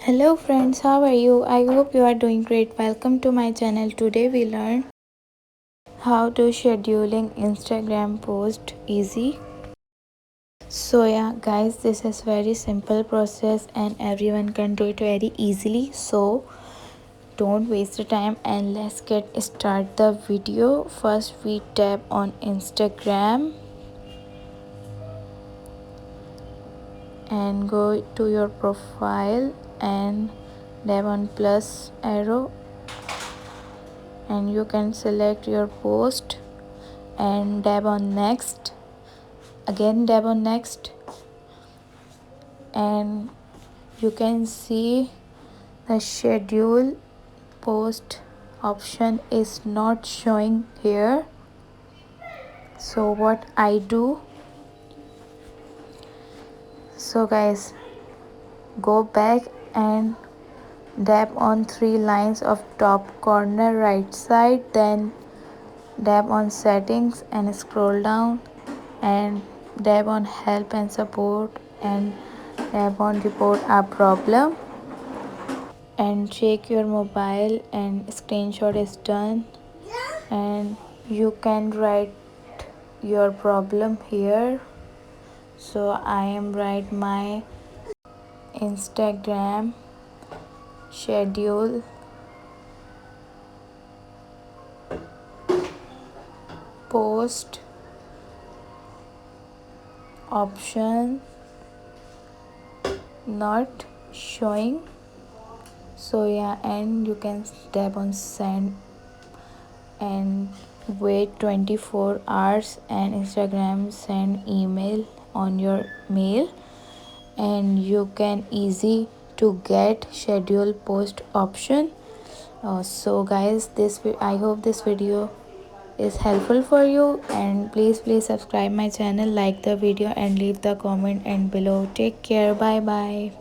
Hello friends, how are you? I hope you are doing great. Welcome to my channel. Today we learn how to scheduling Instagram post easy. So yeah guys, this is very simple process and everyone can do it very easily. So don't waste the time and let's get start the video. First we tap on Instagram and go to your profile and tap on plus arrow and you can select your post and tap on next, again tap on next, and you can see the schedule post option is not showing here. So what I do, so guys, go back and tap on three lines of top corner right side, then tap on settings and scroll down and tap on help and support and tap on report a problem and check your mobile and screenshot is done, and you can write your problem here. So I am write my Instagram schedule post option not showing. So yeah, and you can tap on send and wait 24 hours and Instagram send email on your mail and you can easy to get schedule post option. So guys, I hope this video is helpful for you, and please subscribe my channel, like the video and leave the comment and below. Take care, bye bye.